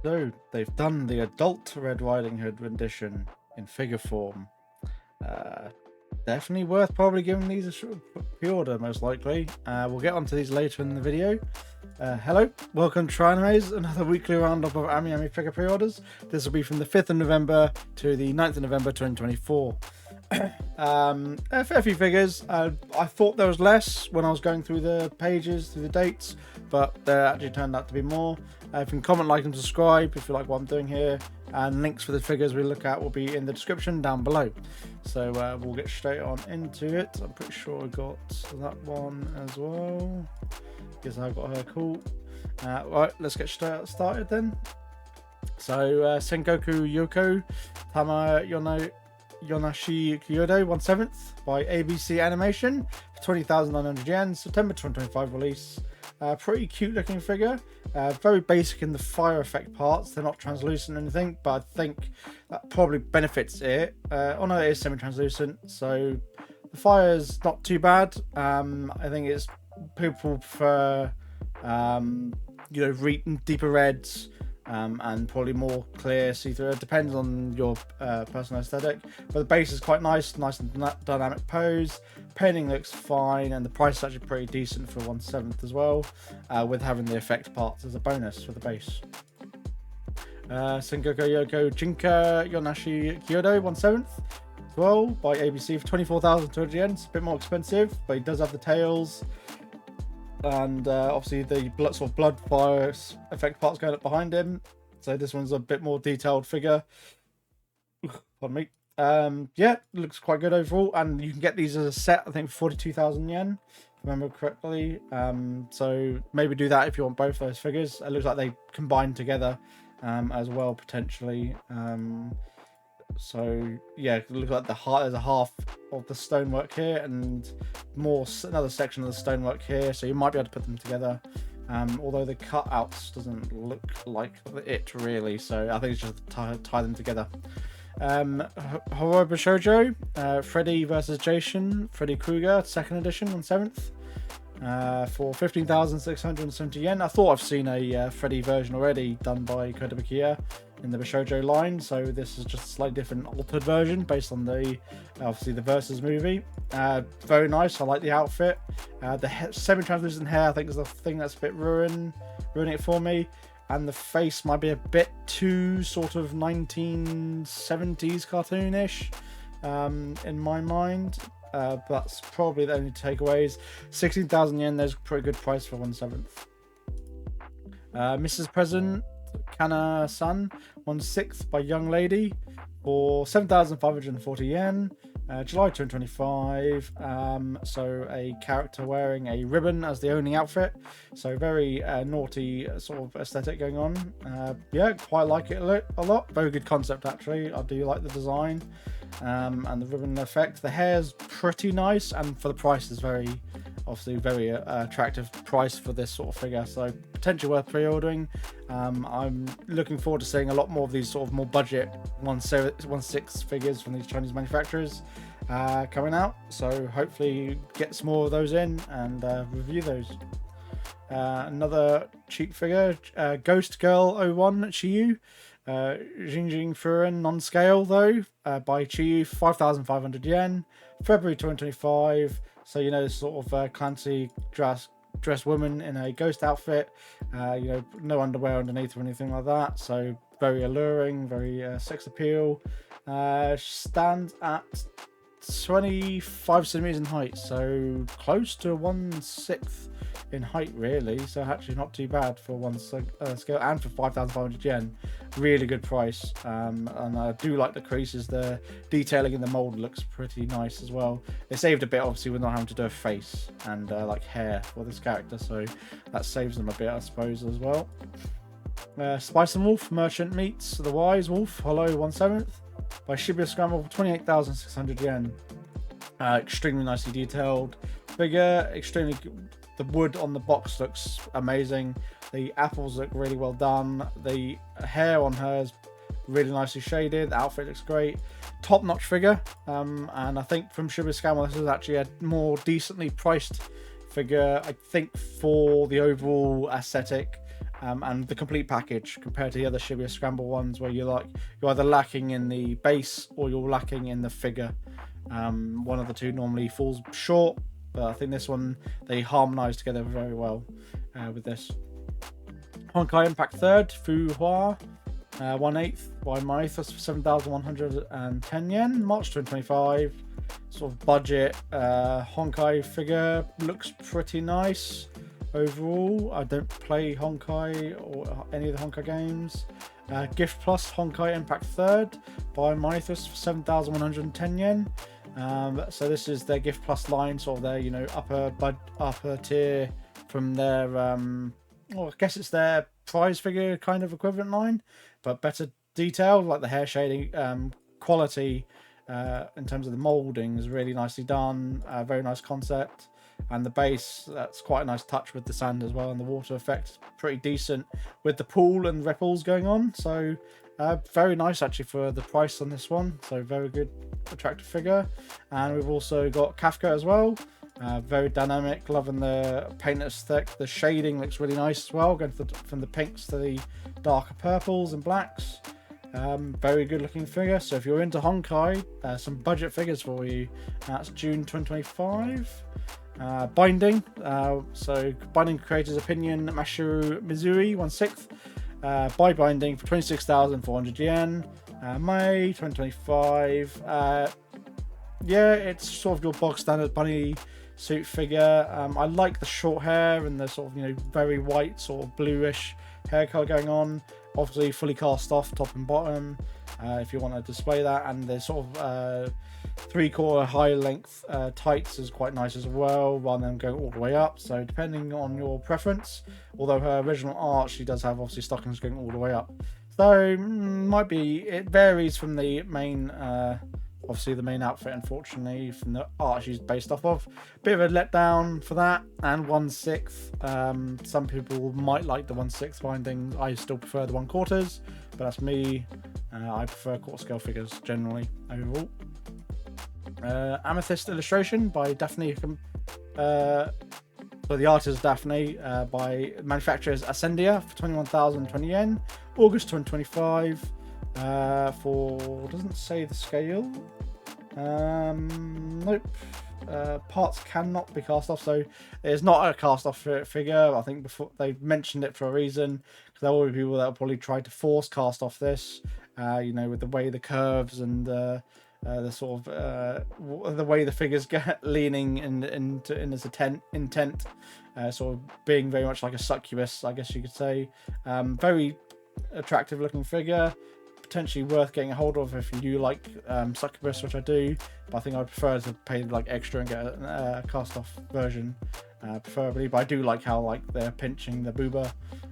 So they've done the adult Red Riding Hood rendition in figure form. Definitely worth probably giving these a pre-order, most likely. We'll get onto these later in the video. Hello, welcome to TryAnime's, another weekly roundup of AmiAmi figure pre-orders. This will be from the 5th of November to the 9th of November 2024. A fair few figures. I thought there was less when I was going through the pages, through the dates, but there actually turned out to be more. You can comment, like, and subscribe if you like what I'm doing here, and links for the figures we look at will be in the description down below. So we'll get straight on into it. I'm pretty sure I got that one as well. Guess I got her. Cool. Right, let's get started then. So Sengoku Yoko Tama Yonashi Kyodo 1/7 by ABC Animation for 20,900 yen, September 2025 release. Pretty cute looking figure, very basic in the fire effect parts. They're not translucent or anything, but I think that probably benefits it. Oh no, it is semi-translucent, so the fire's not too bad. I think it's people prefer deeper reds, and probably more clear see-through. It depends on your personal aesthetic, but the base is quite nice and dynamic pose. Painting looks fine, and the price is actually pretty decent for 1/7 as well, with having the effect parts as a bonus for the base. Sengoku Yoko Jinka Yonashi Kyodo 1/7 as well by ABC for 24,200 yen. It's a bit more expensive, but he does have the tails and obviously the blood fire effect parts going up behind him. So this one's a bit more detailed figure. Pardon me. Yeah, looks quite good overall, and you can get these as a set, I think, for 42,000 yen, if I remember correctly. So maybe do that if you want both those figures. It looks like they combine together as well, potentially. So yeah, it looks like there's a half of the stonework here and another section of the stonework here, so you might be able to put them together. Although the cutouts doesn't look like it really, so I think it's just tie them together. Horoba Shoujo, Freddy vs Jason, Freddy Krueger, 2nd edition on 7th. For 15,670 yen. I thought I've seen a Freddy version already done by Kotobukiya in the Bishoujo line, so this is just a slightly different altered version based on the obviously the Versus movie. Very nice. I like the outfit. The semi-translucent hair I think is the thing that's a bit ruining it for me, and the face might be a bit too sort of 1970s cartoonish in my mind. That's probably the only takeaways. 16,000 yen, there's a pretty good price for 1/7. Mrs. President Kana-san 1/6 by Young Lady for 7,540 yen. July 2025. So a character wearing a ribbon as the only outfit, so very naughty sort of aesthetic going on. Yeah, quite like it a lot. Very good concept actually. I do like the design and the ribbon effect. The hair's pretty nice, and for the price is very attractive price for this sort of figure, so potentially worth pre-ordering. I'm looking forward to seeing a lot more of these sort of more budget 1/6 figures from these Chinese manufacturers coming out, so hopefully get some more of those in and review those. Another cheap figure, Ghost Girl 01 Chiyu, Jinjing Furen non-scale though, by Chiyu, 5,500 yen, February 2025. So this sort of Clancy dressed woman in a ghost outfit, no underwear underneath or anything like that, so very alluring, very sex appeal. Stands at 25 centimeters in height, so close to 1/6 in height really, so actually not too bad for one scale, and for 5,500 yen, really good price. And I do like the creases. The detailing in the mold looks pretty nice as well. They saved a bit obviously with not having to do a face and like hair for this character, so that saves them a bit I suppose as well. Spice and Wolf Merchant meets the Wise Wolf Hollow 1/7 by Shibuya Scramble for 28,600 yen. Extremely nicely detailed figure, extremely the wood on the box looks amazing. The apples look really well done. The hair on her is really nicely shaded. The outfit looks great. Top-notch figure. And I think from Shibuya Scramble, this is actually a more decently priced figure, I think, for the overall aesthetic and the complete package compared to the other Shibuya Scramble ones where you're either lacking in the base or you're lacking in the figure. One of the two normally falls short, but I think this one they harmonise together very well with this. Honkai Impact Third, Fu Hua, 1/8 by Mythos for 7,110 yen, March 2025. Sort of budget Honkai figure, looks pretty nice overall. I don't play Honkai or any of the Honkai games. Gift Plus Honkai Impact Third by Mythos for 7,110 yen. So this is their Gift Plus line, sort of their upper tier from their well, I guess it's their prize figure kind of equivalent line, but better detail, like the hair shading quality in terms of the moulding is really nicely done. Very nice concept, and the base, that's quite a nice touch with the sand as well, and the water effect pretty decent with the pool and ripples going on. So very nice actually for the price on this one. So very good, attractive figure. And we've also got Kafka as well. Very dynamic, loving the paint aesthetic. The shading looks really nice as well, going from the pinks to the darker purples and blacks. Very good looking figure. So if you're into Honkai, some budget figures for you. That's June 2025. Binding. So binding creator's opinion, Mashiru Mizuri, 1/6. By binding for 26,400 yen. May 2025. Yeah, it's sort of your bog standard bunny suit figure. I like the short hair and the sort of very white sort of bluish hair color going on. Obviously fully cast off top and bottom if you want to display that, and the sort of 3/4 high length tights is quite nice as well, rather than going all the way up. So depending on your preference, although her original art, she does have obviously stockings going all the way up. So it varies from the main obviously the main outfit, unfortunately, from the art she's based off of. Bit of a letdown for that. And 1/6. Some people might like the 1/6 binding. I still prefer the 1/4, but that's me. I prefer quarter scale figures generally overall. Amethyst illustration by Daphne. So the artist Daphne, by manufacturers Ascendia for 21,020 yen, August 2025. For, doesn't say the scale. Nope. Parts cannot be cast off, so it's not a cast off figure. I think before they mentioned it for a reason, because there will be people that will probably try to force cast off this. With the way the curves and the sort of the way the figures get leaning in its intent, sort of being very much like a succubus, I guess you could say. Very attractive looking figure, potentially worth getting a hold of if you do like succubus, which I do, but I think I prefer to pay like extra and get a cast off version, preferably. But I do like how they're pinching the booba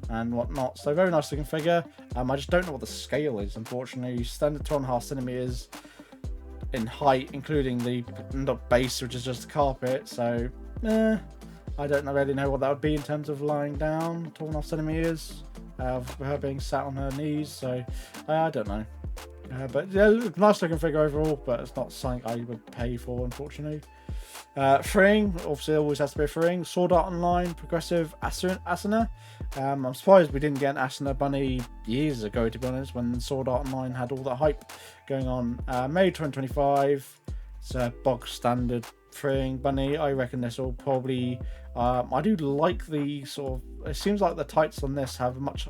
and whatnot. So very nice looking figure. I just don't know what the scale is, unfortunately. Standard 2.5 centimeters in height, including the base, which is just the carpet. So I don't really know what that would be in terms of lying down, 2.5 centimeters. Of her being sat on her knees, so I don't know. But yeah, nice looking figure overall, but it's not something I would pay for, unfortunately. Freeing, obviously always has to be a freeing. Sword Art Online Progressive Asuna. I'm surprised we didn't get an Asuna bunny years ago, to be honest, when Sword Art Online had all that hype going on. May 2025. It's a bog standard freeing bunny. I reckon this will probably I do like the sort of, it seems like the tights on this have much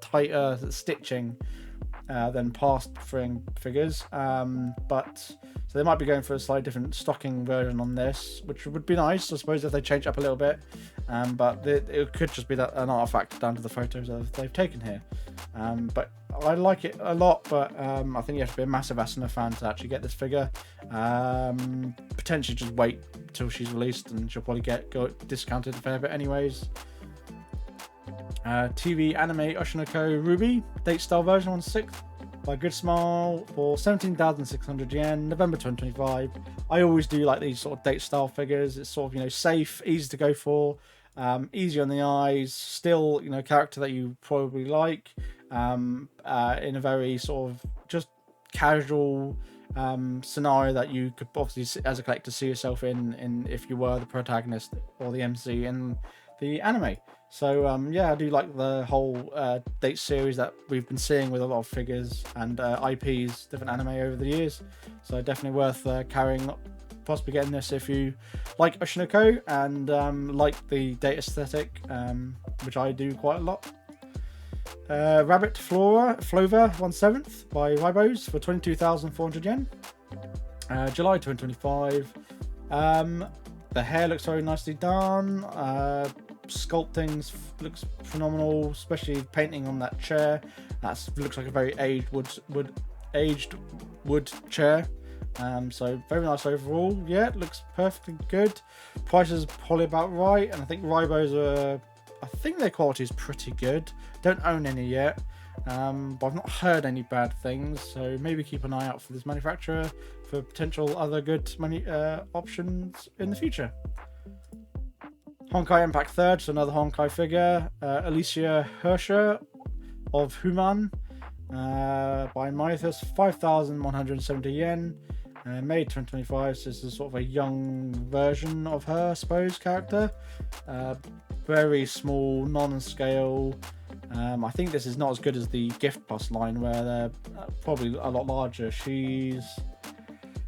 tighter stitching than past freeing figures, but so they might be going for a slightly different stocking version on this, which would be nice, I suppose, if they change up a little bit. But it could just be that an artifact down to the photos that they've taken here. But I like it a lot, but I think you have to be a massive Asuna fan to actually get this figure. Potentially just wait till she's released, and she'll probably go discounted a fair bit anyways. TV anime Oshinoko Ruby date style version 1/6 by Good Smile for 17,600 yen, November 2025. I always do like these sort of date style figures. It's sort of safe, easy to go for, easy on the eyes, still character that you probably like, in a very sort of just casual scenario that you could obviously as a collector see yourself in if you were the protagonist or the MC in the anime. So yeah, I do like the whole date series that we've been seeing with a lot of figures and IPs, different anime over the years. So definitely worth carrying up, possibly getting this if you like Oshinoko and like the date aesthetic, which I do quite a lot. Rabbit Flover 1/7 by Ribos for 22,400 yen. July 2025. The hair looks very nicely done. Sculpting looks phenomenal, especially painting on that chair. That looks like a very aged wood chair. So very nice overall. Yeah, it looks perfectly good. Price is probably about right, and I think Ribos I think their quality is pretty good. Don't own any yet, but I've not heard any bad things. So maybe keep an eye out for this manufacturer for potential other good options in the future. Honkai Impact 3rd, so another Honkai figure. Alicia Herscher of Human by Mythos, 5,170 yen. Made 2025, so this is sort of a young version of her, I suppose, character. Very small, non-scale. I think this is not as good as the Gift Plus line, where they're probably a lot larger. She's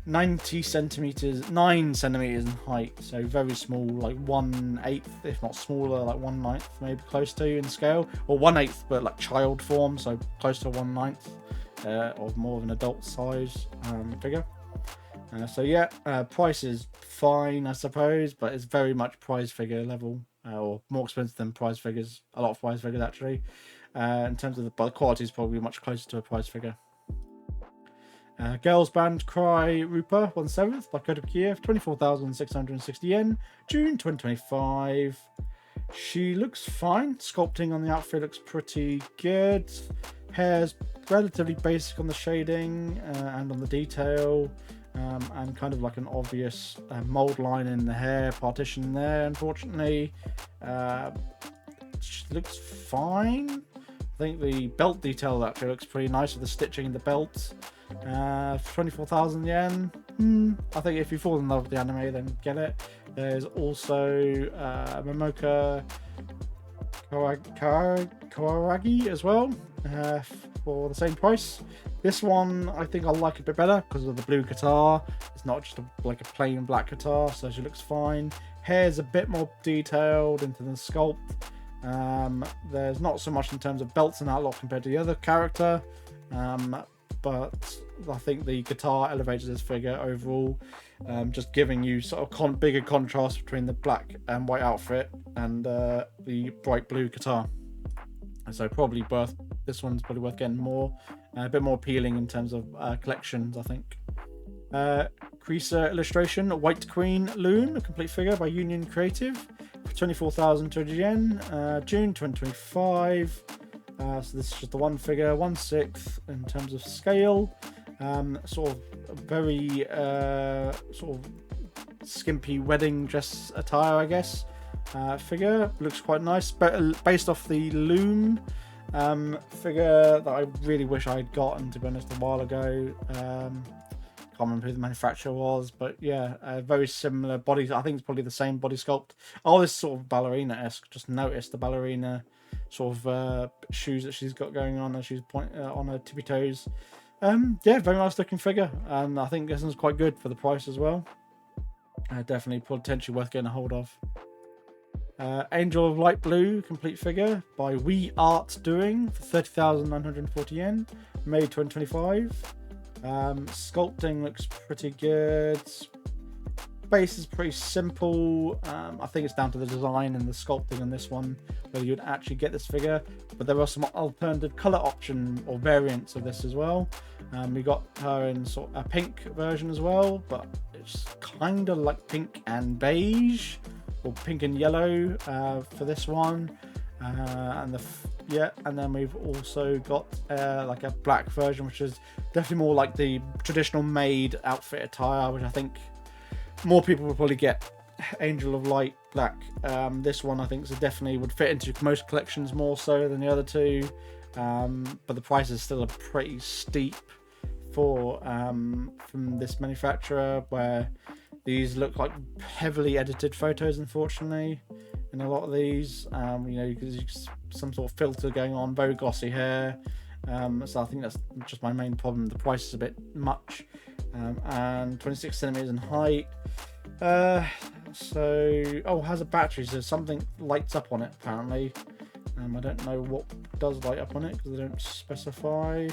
9 centimeters in height, so very small, like 1/8, if not smaller, like 1/9, maybe close to in scale, or 1/8, but like child form, so close to 1/9 of more of an adult size figure. So yeah, price is fine, I suppose, but it's very much prize figure level, or more expensive than prize figures. A lot of prize figures actually. In terms of the quality, is probably much closer to a prize figure. Girls Band Cry Rupa 1/7 by Code of Kiev, 24,660 yen, June 2025. She looks fine. Sculpting on the outfit looks pretty good. Hair's relatively basic on the shading and on the detail, and kind of like an obvious mold line in the hair partition there, unfortunately. She looks fine. I think the belt detail actually looks pretty nice with the stitching in the belt. 24,000 yen. I think if you fall in love with the anime, then get it. There's also Momoka Kawaragi as well, for the same price. This one I think I like a bit better because of the blue guitar. It's not just like a plain black guitar, so she looks fine. Hair's a bit more detailed into the sculpt. There's not so much in terms of belts and that lot compared to the other character, but I think the guitar elevates this figure overall, just giving you sort of bigger contrast between the black and white outfit and the bright blue guitar. And so probably this one's probably worth getting more, a bit more appealing in terms of collections, I think. Creaser illustration, White Queen Loon, a complete figure by Union Creative, for 24,200 yen, June 2025. So this is just the one figure, 1/6 in terms of scale. Sort of very sort of skimpy wedding dress attire, I guess. Figure looks quite nice, but based off the Loon figure that I really wish I had gotten, to be honest, a while ago. Can't remember who the manufacturer was, but yeah, very similar body. I think it's probably the same body sculpt. Oh, this sort of ballerina-esque. Just noticed the ballerina sort of shoes that she's got going on as she's on her tippy toes. Yeah, very nice looking figure, and I think this one's quite good for the price as well. Definitely potentially worth getting a hold of. Angel of Light Blue complete figure by We Art Doing for 30,940 yen, May 2025. Sculpting looks pretty good. Base is pretty simple. I think it's down to the design and the sculpting on this one, whether you'd actually get this figure. But there are some alternative color option or variants of this as well. We got her in sort of a pink version as well, but it's kind of like pink and beige, or pink and yellow for this one. And then we've also got like a black version, which is definitely more like the traditional maid outfit attire, which I think more people would probably get. Angel of Light black. This one I think definitely would fit into most collections more so than the other two, but the prices still are pretty steep for from this manufacturer, where these look like heavily edited photos, unfortunately. in a lot of these. You know, because some sort of filter going on, very glossy hair. So I think that's just my main problem. The price is a bit much, and 26 centimeters in height. So has a battery, so something lights up on it apparently. I don't know what does light up on it because they don't specify.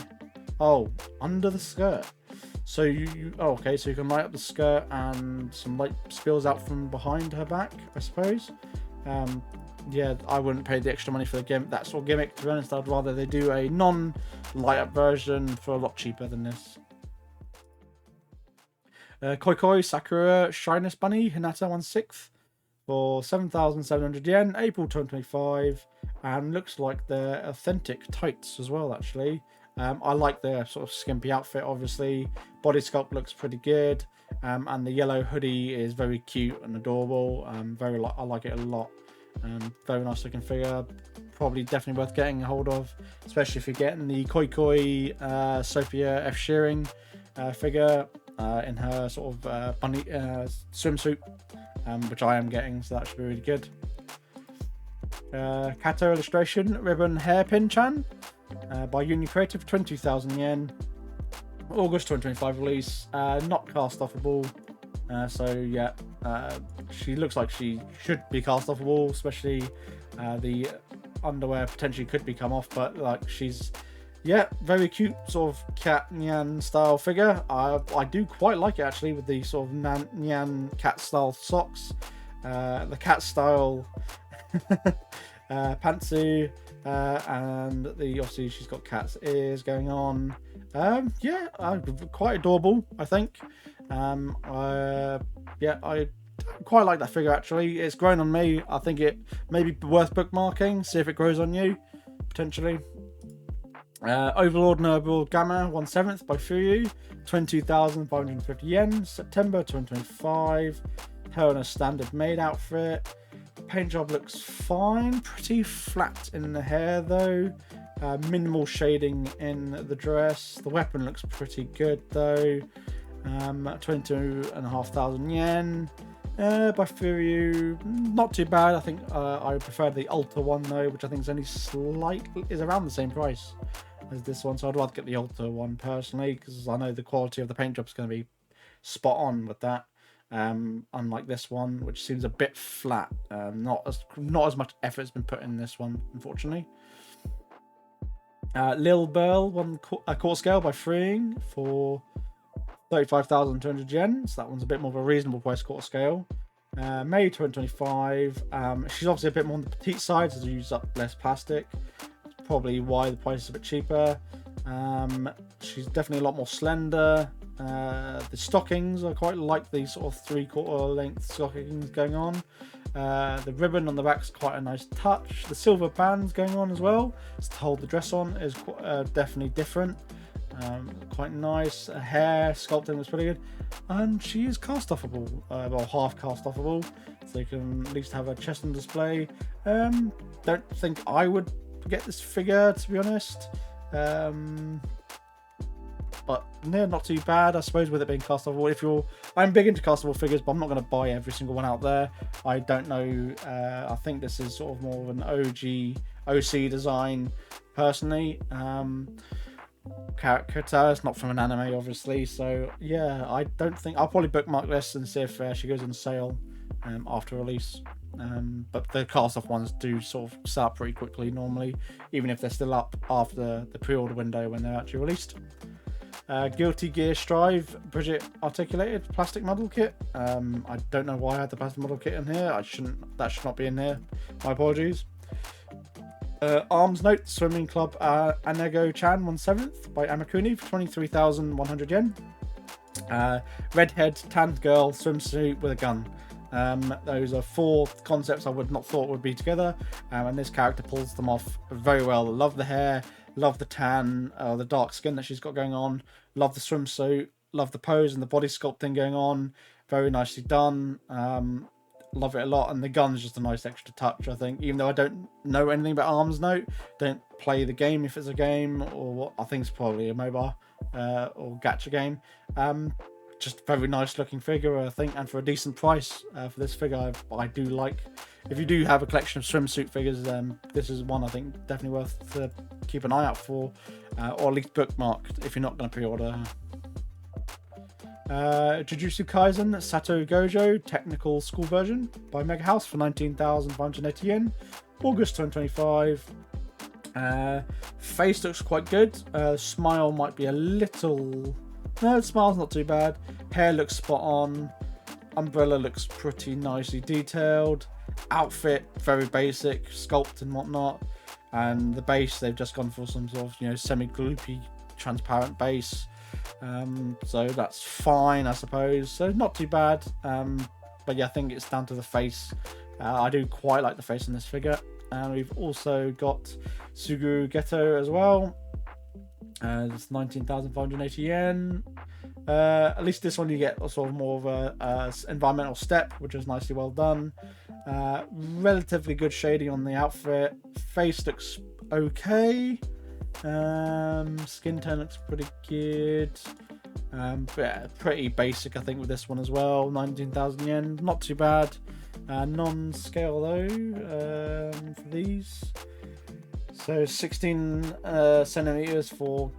Oh, under the skirt. So okay, so you can light up the skirt and some light spills out from behind her back, I suppose. Yeah, I wouldn't pay the extra money for the gimmick, that sort of gimmick, to be honest. I'd rather they do a non-light up version for a lot cheaper than this. Koi Koi Sakura Shyness Bunny Hinata 1/6 for 7,700 yen, April 2025, and looks like they're authentic tights as well, actually. I like their sort of skimpy outfit, obviously. Body sculpt looks pretty good, and the yellow hoodie is very cute and adorable. I like it a lot. Very nice looking figure. Probably definitely worth getting a hold of, especially if you're getting the Koi Koi Sophia F. Shearing figure in her sort of bunny swimsuit, which I am getting, so that should be really good. Kato illustration ribbon hairpin chan by Uni Creative, 20,000 yen, August 2025 release. Not cast offable, so yeah, she looks like she should be cast offable, especially the underwear potentially could be come off, but like she's very cute sort of cat Nyan style figure. I do quite like it actually, with the sort of Nyan cat style socks, the cat style pantsuit, and obviously she's got cat's ears going on. Quite adorable, I think. I quite like that figure actually. It's grown on me. I think it may be worth bookmarking, see if it grows on you potentially. Overlord Noble Gamma 1/7 by Fuyu, 22,550 yen, September 2025. Her in a standard maid outfit. Paint job looks fine, pretty flat in the hair though. Minimal shading in the dress. The weapon looks pretty good though. 22,500 yen by Fuyu. Not too bad. I think I prefer the Ultra one though, which I think is only is around the same price as this one, so I'd rather get the Ultra one personally, because I know the quality of the paint job is going to be spot on with that. Unlike this one, which seems a bit flat. Not as much effort has been put in this one, unfortunately. Lil Burl a court scale by Freeing for 35,200 yen. So that one's a bit more of a reasonable price quarter scale. May 2025. She's obviously a bit more on the petite side, so use up less plastic. That's probably why the price is a bit cheaper. She's definitely a lot more slender. The stockings, I quite like the sort of 3/4 length stockings going on. The ribbon on the back is quite a nice touch. The silver bands going on as well, just to hold the dress on, is definitely different. Quite nice. Hair sculpting was pretty good, and she is cast offable, well, half cast offable, so you can at least have a chest on display. Don't think I would get this figure, to be honest. But no, not too bad, I suppose, with it being castable. I'm big into castable figures, but I'm not going to buy every single one out there. I don't know. I think this is sort of more of an OC design, personally. Character, it's not from an anime, obviously. So yeah, I don't think I'll probably bookmark this and see if she goes on sale after release. But the cast-off ones do sort of sell pretty quickly normally, even if they're still up after the pre-order window when they're actually released. Guilty Gear Strive Bridget Articulated Plastic Model Kit. I don't know why I had the plastic model kit in here. That should not be in here. My apologies. Arms Note Swimming Club Anego Chan 1/7 by Amakuni for 23,100 yen. Redhead tanned girl swimsuit with a gun. Those are 4 concepts I would not thought would be together, and this character pulls them off very well. Love the hair, love the tan, the dark skin that she's got going on, love the swimsuit, love the pose and the body sculpting going on. Very nicely done. Love it a lot, and the gun's just a nice extra touch, I think. Even though I don't know anything about Arms Note, don't play the game if it's a game, or what I think it's probably a mobile or gacha game. just very nice looking figure, I think, and for a decent price for this figure, I do like. If you do have a collection of swimsuit figures, this is one I think definitely worth to keep an eye out for, or at least bookmarked if you're not going to pre-order. Jujutsu Kaisen Sato Gojo Technical School Version by Mega House for 19,580 yen, August 2025. Face looks quite good. Smile might be a little... No, the smile's not too bad. Hair looks spot on. Umbrella looks pretty nicely detailed. Outfit, very basic, sculpt and whatnot. And the base, they've just gone for some sort of, semi-gloopy, transparent base. So that's fine, I suppose. So not too bad. But yeah, I think it's down to the face. I do quite like the face in this figure. And we've also got Suguru Geto as well. It's 19,580 yen. At least this one you get a sort of more of a environmental step, which is nicely well done. Relatively good shading on the outfit. Face looks okay. Skin tone looks pretty good. But yeah, pretty basic, I think, with this one as well. 19,000 yen, not too bad. Non-scale though for these. So 16 centimeters for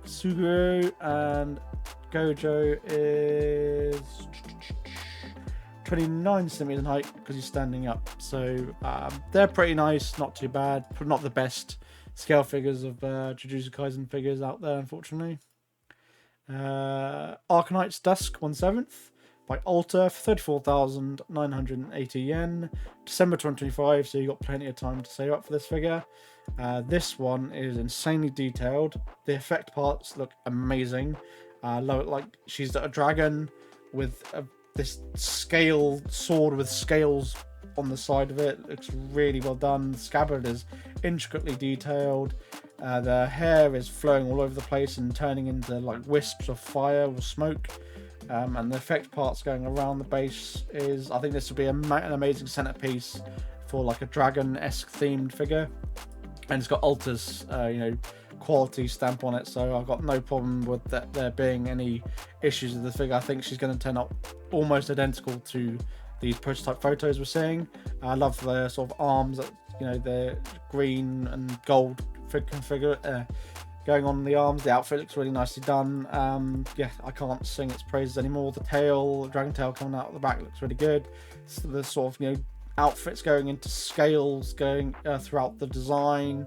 Suguru, and Gojo is 29 centimeters in height because he's standing up. So they're pretty nice, not too bad, but not the best scale figures of Jujutsu Kaisen figures out there, unfortunately. Arcanite's Dusk 1/7 by Alter for 34,980 yen, December 2025. So you got plenty of time to save up for this figure. This one is insanely detailed. The effect parts look amazing. Like she's a dragon with this scale sword with scales on the side of it. Looks really well done. The scabbard is intricately detailed. The hair is flowing all over the place and turning into like wisps of fire or smoke. And the effect parts going around the base is, I think this would be an amazing centerpiece for like a dragon-esque themed figure. And it's got Alta's, quality stamp on it, so I've got no problem with that there being any issues with the figure. I think she's going to turn out almost identical to these prototype photos we're seeing. I love the sort of arms that, the green and gold figure going on the arms. The outfit looks really nicely done. Yeah, I can't sing its praises anymore. The tail, dragon tail coming out the back looks really good. So the sort of, outfits going into scales going throughout the design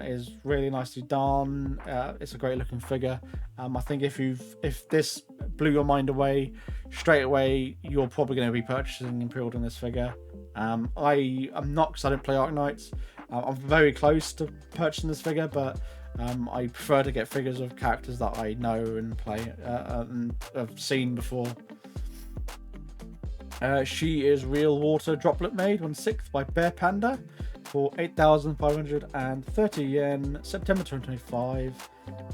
is really nicely done. It's a great looking figure. I think if this blew your mind away straight away, you're probably going to be purchasing and pre-ordering this figure. I am not, because I don't play Arknights. I'm very close to purchasing this figure, but I prefer to get figures of characters that I know and play and have seen before. She is Real Water Droplet Maid 1/6 by Bear Panda for 8,530 yen, September 2025.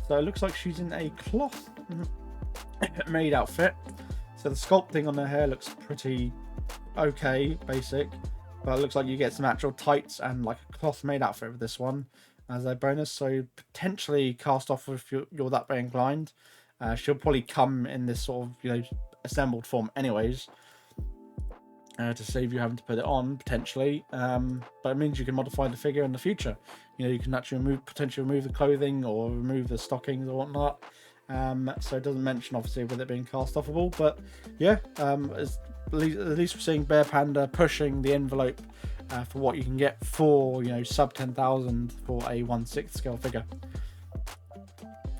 So it looks like she's in a cloth made outfit. So the sculpting on her hair looks pretty okay, basic, but it looks like you get some actual tights and like a cloth made outfit with this one as a bonus. So potentially cast off if you're that way inclined. She'll probably come in this sort of assembled form anyways. To save you having to put it on potentially, but it means you can modify the figure in the future. You can actually potentially remove the clothing or remove the stockings or whatnot. So it doesn't mention obviously with it being cast offable, but yeah, at least we're seeing Bear Panda pushing the envelope for what you can get for sub 10,000 for a 1/6 scale figure.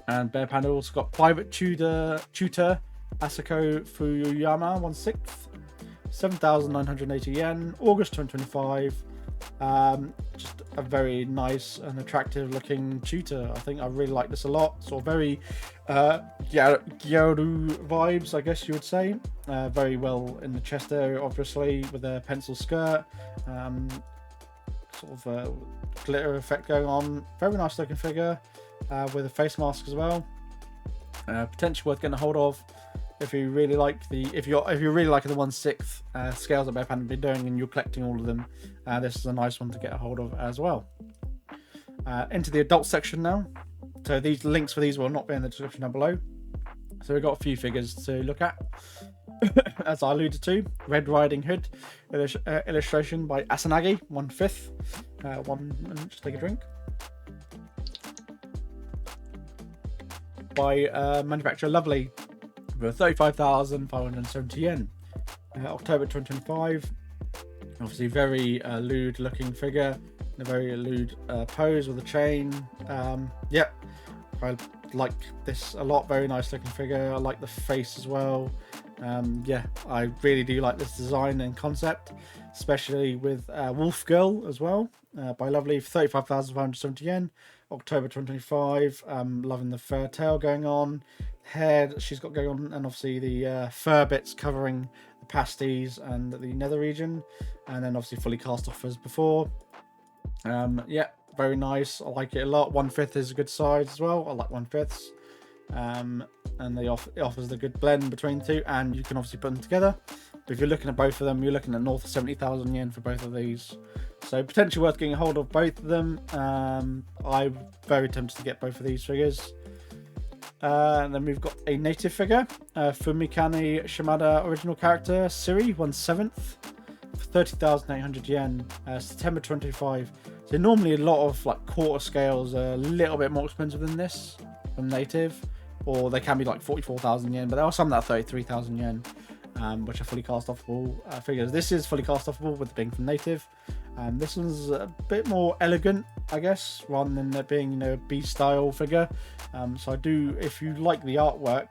And Bear Panda also got Private Tutor Asako Fuyuyama 1/6. 7,980 yen, August 2025. Just a very nice and attractive looking tutor. I think I really like this a lot. Sort of very Gyaru vibes, I guess you would say. Very well in the chest area, obviously, with a pencil skirt. Sort of a glitter effect going on. Very nice looking figure with a face mask as well. Potentially worth getting a hold of. If you really like if you're really liking the 1/6 scales that Bear Panda have been doing and you're collecting all of them, this is a nice one to get a hold of as well. Into the adult section now. So these links for these will not be in the description down below. So we've got a few figures to look at. As I alluded to, Red Riding Hood illustration by Asanagi, 1/5. 1 minute, just take a drink. By manufacturer Lovely for 35,570 yen. October 2025. Obviously, very lewd looking figure, in a very lewd pose with a chain. Yeah, I like this a lot. Very nice looking figure. I like the face as well. Yeah, I really do like this design and concept, especially with Wolf Girl as well, by Lovely for 35,570 yen. October 2025. Loving the fur tail going on, hair that she's got going on, and obviously the fur bits covering the pasties and the nether region, and then obviously fully cast off as before. Yeah, very nice. I like it a lot. 1/5 is a good size as well. I like 1/5. And it offers the good blend between the two, and you can obviously put them together. But if you're looking at both of them, you're looking at north of 70,000 yen for both of these, so potentially worth getting a hold of both of them. I'm very tempted to get both of these figures. And then we've got a native figure, Fumikani Shimada original character Siri 1/7 for 30,800 yen, September 25. So normally a lot of like quarter scales are a little bit more expensive than this from native, or they can be like 44,000 yen, but there are some that are 33,000 yen, which are fully cast offable figures. This is fully cast offable with being from native. This one's a bit more elegant, I guess, rather than it being, you know, a B style figure. So I do, if you like the artwork,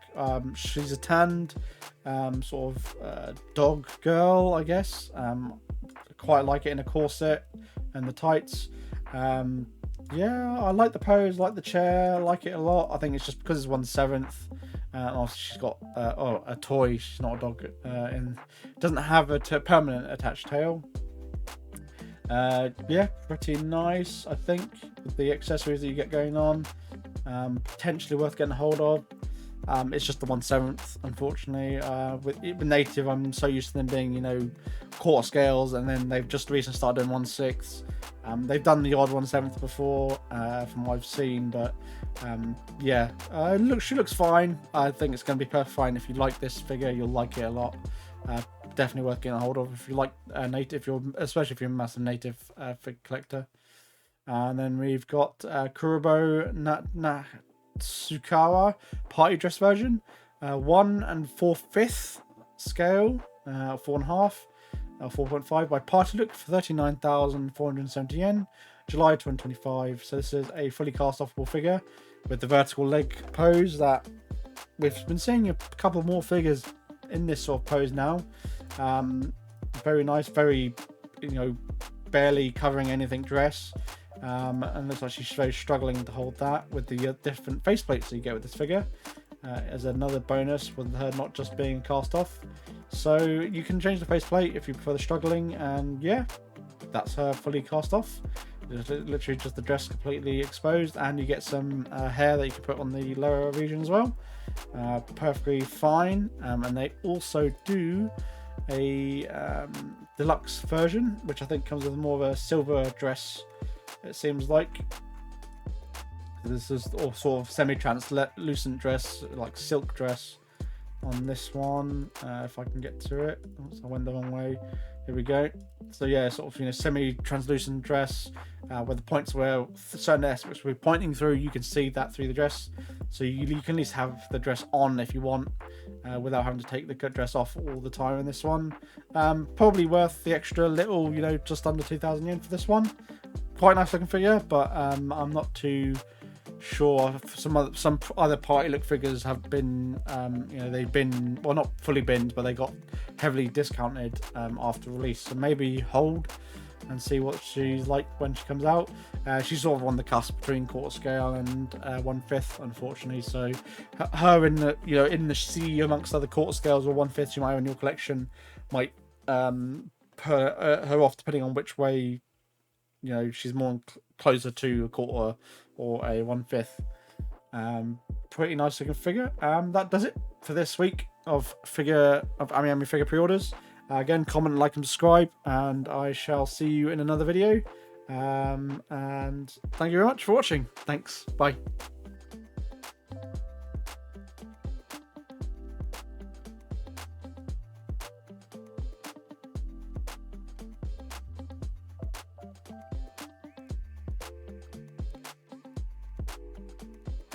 she's a tanned sort of dog girl, I guess. Quite like it in a corset and the tights. Yeah, I like the pose, like the chair, I like it a lot. I think it's just because it's 1/7. Also, she's got a toy. She's not a dog. And doesn't have a permanent attached tail. Yeah, pretty nice, I think, with the accessories that you get going on. Potentially worth getting a hold of. It's just the 1/7, unfortunately. With native, I'm so used to them being, you know, quarter scales, and then they've just recently started doing 1/6. They've done the odd 1/7 before, from what I've seen, but yeah, she looks fine. I think it's going to be perfect fine. If you like this figure, you'll like it a lot. Definitely worth getting a hold of if you like native, especially if you're a massive native fig collector. And then we've got Kurobo Natsukawa party dress version, 1 4/5 scale, 4.5, 4.5 by Party Look for 39,470 yen, July 2025. So this is a fully cast offable figure with the vertical leg pose that we've been seeing a couple more figures in this sort of pose now. Very nice, very, you know, barely covering anything dress. And looks like she's very struggling to hold that with the different faceplates that you get with this figure, as another bonus with her not just being cast off. So you can change the faceplate if you prefer the struggling, and yeah, that's her fully cast off. Literally just the dress completely exposed, and you get some hair that you can put on the lower region as well. Perfectly fine. And they also do a deluxe version, which I think comes with more of a silver dress, it seems like. This is all sort of semi-translucent dress, like silk dress on this one. If I can get to it. Oops, I went the wrong way. Here we go. So yeah, sort of, you know, semi-translucent dress, where the points where certain aspects we're pointing through, you can see that through the dress. So you can at least have the dress on if you want, without having to take the dress off all the time in this one. Probably worth the extra little, you know, just under 2,000 yen for this one. Quite nice looking figure, but I'm not too sure. Some other Party Look figures have been, you know, they've been, well, not fully binned, but they got heavily discounted after release. So maybe hold and see what she's like when she comes out. She's sort of on the cusp between quarter scale and 1/5, unfortunately. So her in the, you know, in the sea amongst other quarter scales or 1/5 you might have in your collection might put her off, depending on which way, you know, she's more closer to a quarter or a 1/5. Pretty nice looking figure. That does it for this week of AmiAmi figure pre-orders. Again, comment, like, and subscribe, and I shall see you in another video. And thank you very much for watching. Thanks. Bye.